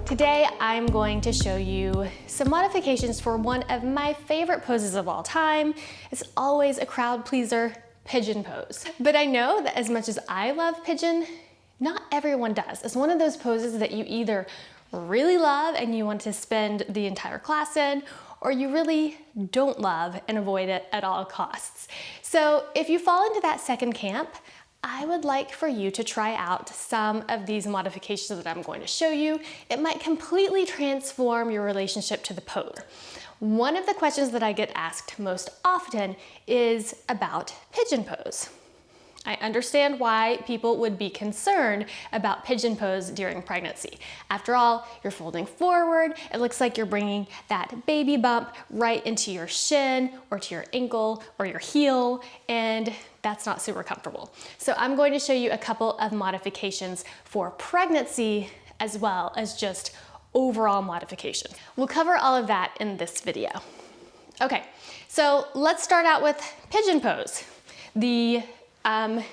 Today, I'm going to show you some modifications for one of my favorite poses of all time. It's always a crowd pleaser, pigeon pose. But I know that as much as I love pigeon, not everyone does. It's one of those poses that you either really love and you want to spend the entire class in, or you really don't love and avoid it at all costs. So if you fall into that second camp, I would like for you to try out some of these modifications that I'm going to show you. It might completely transform your relationship to the pose. One of the questions that I get asked most often is about pigeon pose. I understand why people would be concerned about pigeon pose during pregnancy. After all, you're folding forward. It looks like you're bringing that baby bump right into your shin or to your ankle or your heel, and that's not super comfortable. So I'm going to show you a couple of modifications for pregnancy as well as just overall modification. We'll cover all of that in this video. Okay, so let's start out with pigeon pose, the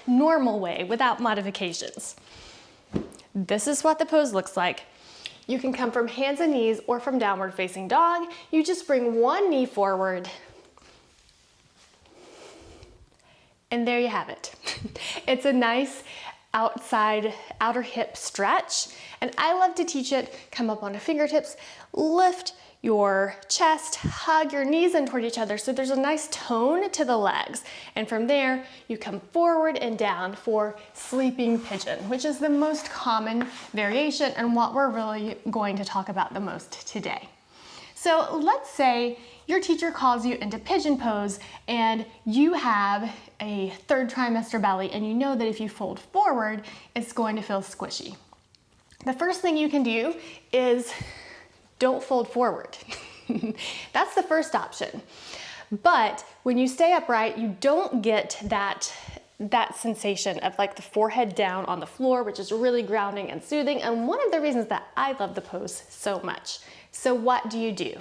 normal way without modifications. This is what the pose looks like. You can come from hands and knees or from downward facing dog. You just bring one knee forward. And there you have it. It's a nice outer hip stretch. And I love to teach it, come up onto fingertips, lift your chest, hug your knees in toward each other so there's a nice tone to the legs. And from there, you come forward and down for sleeping pigeon, which is the most common variation and what we're really going to talk about the most today. So let's say your teacher calls you into pigeon pose and you have a third trimester belly and you know that if you fold forward, it's going to feel squishy. The first thing you can do is don't fold forward. That's the first option. But when you stay upright, you don't get that sensation of like the forehead down on the floor, which is really grounding and soothing, and one of the reasons that I love the pose so much. So what do?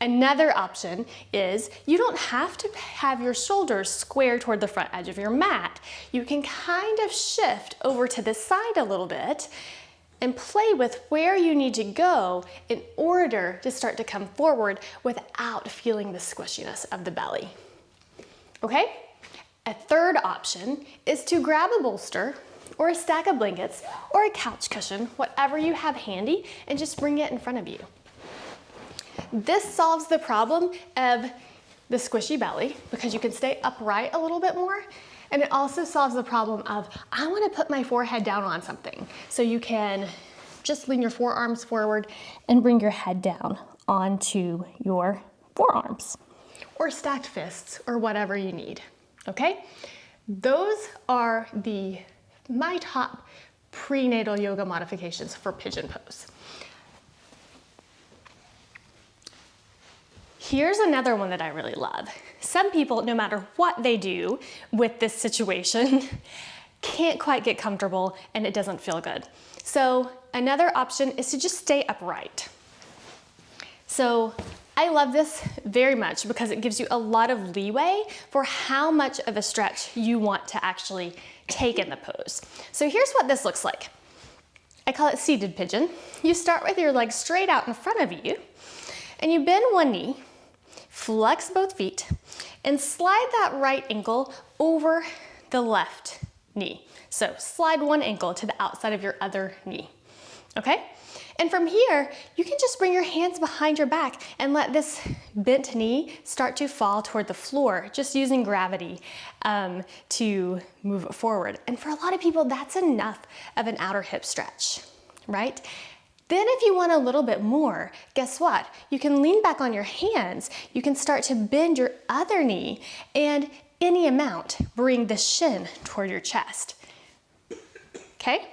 Another option is you don't have to have your shoulders square toward the front edge of your mat. You can kind of shift over to the side a little bit and play with where you need to go in order to start to come forward without feeling the squishiness of the belly. Okay? A third option is to grab a bolster or a stack of blankets or a couch cushion, whatever you have handy, and just bring it in front of you. This solves the problem of the squishy belly because you can stay upright a little bit more. And it also solves the problem of, I want to put my forehead down on something. So you can just lean your forearms forward and bring your head down onto your forearms. Or stacked fists, or whatever you need, okay? Those are my top prenatal yoga modifications for pigeon pose. Here's another one that I really love. Some people, no matter what they do with this situation, can't quite get comfortable and it doesn't feel good. So another option is to just stay upright. So I love this very much because it gives you a lot of leeway for how much of a stretch you want to actually take in the pose. So here's what this looks like. I call it seated pigeon. You start with your legs straight out in front of you and you bend one knee, flex both feet, and slide that right ankle over the left knee. So slide one ankle to the outside of your other knee, okay? And from here, you can just bring your hands behind your back and let this bent knee start to fall toward the floor, just using gravity to move it forward. And for a lot of people, that's enough of an outer hip stretch, right? Then if you want a little bit more, guess what? You can lean back on your hands. You can start to bend your other knee and any amount, bring the shin toward your chest. Okay?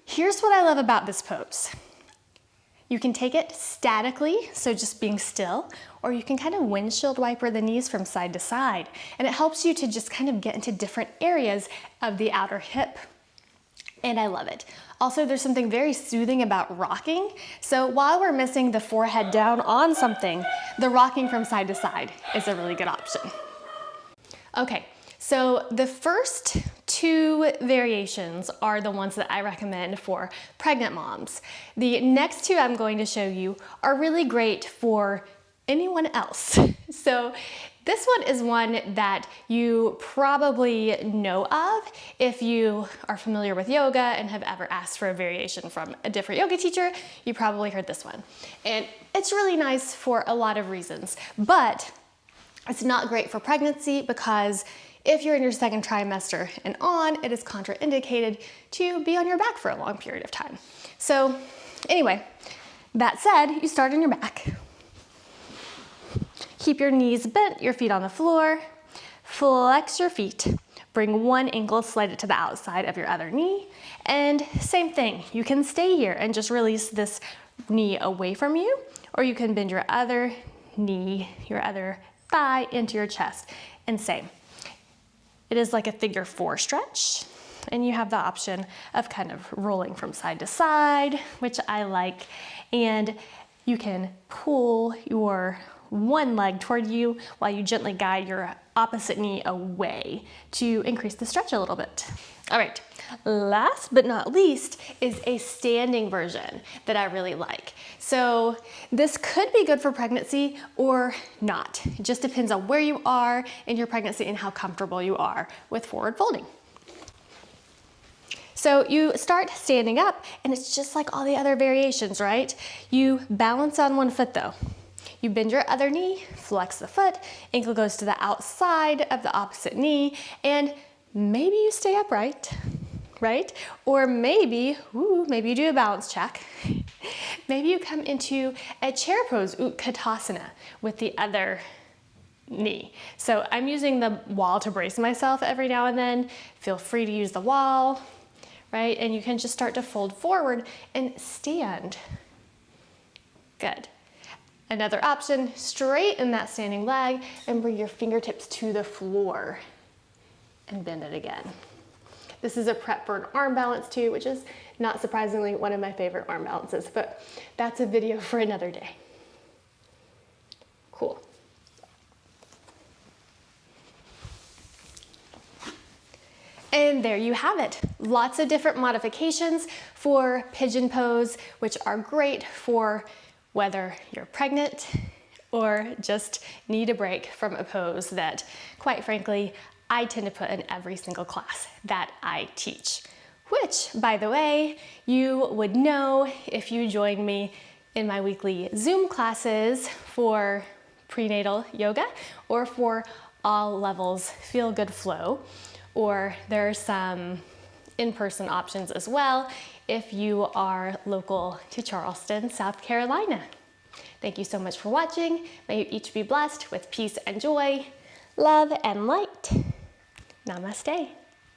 Here's what I love about this pose. You can take it statically, so just being still, or you can kind of windshield wiper the knees from side to side. And it helps you to just kind of get into different areas of the outer hip. And I love it. Also, there's something very soothing about rocking. So while we're missing the forehead down on something, the rocking from side to side is a really good option. Okay, so the first two two variations are the ones that I recommend for pregnant moms. The next two I'm going to show you are really great for anyone else. So this one is one that you probably know of if you are familiar with yoga and have ever asked for a variation from a different yoga teacher. You probably heard this one. And it's really nice for a lot of reasons, but it's not great for pregnancy because if you're in your second trimester and on, it is contraindicated to be on your back for a long period of time. So anyway, that said, you start on your back. Keep your knees bent, your feet on the floor. Flex your feet. Bring one ankle, slide it to the outside of your other knee. And same thing, you can stay here and just release this knee away from you, or you can bend your other knee, your other thigh into your chest. And same. It is like a figure 4 stretch. And you have the option of kind of rolling from side to side, which I like. And you can pull your one leg toward you while you gently guide your opposite knee away to increase the stretch a little bit. All right, last but not least is a standing version that I really like. So this could be good for pregnancy or not. It just depends on where you are in your pregnancy and how comfortable you are with forward folding. So you start standing up and it's just like all the other variations, right? You balance on one foot though. You bend your other knee, flex the foot, ankle goes to the outside of the opposite knee, and maybe you stay upright, right? Or maybe you do a balance check. Maybe you come into a chair pose, Utkatasana, with the other knee. So I'm using the wall to brace myself every now and then. Feel free to use the wall, right? And you can just start to fold forward and stand. Good. Another option, straighten that standing leg and bring your fingertips to the floor and bend it again. This is a prep for an arm balance too, which is not surprisingly one of my favorite arm balances, but that's a video for another day. Cool. And there you have it. Lots of different modifications for pigeon pose, which are great for whether you're pregnant or just need a break from a pose that, quite frankly, I tend to put in every single class that I teach. Which, by the way, you would know if you joined me in my weekly Zoom classes for prenatal yoga or for all levels Feel Good Flow, or there are some in-person options as well if you are local to Charleston, South Carolina. Thank you so much for watching. May you each be blessed with peace and joy, love and light. Namaste.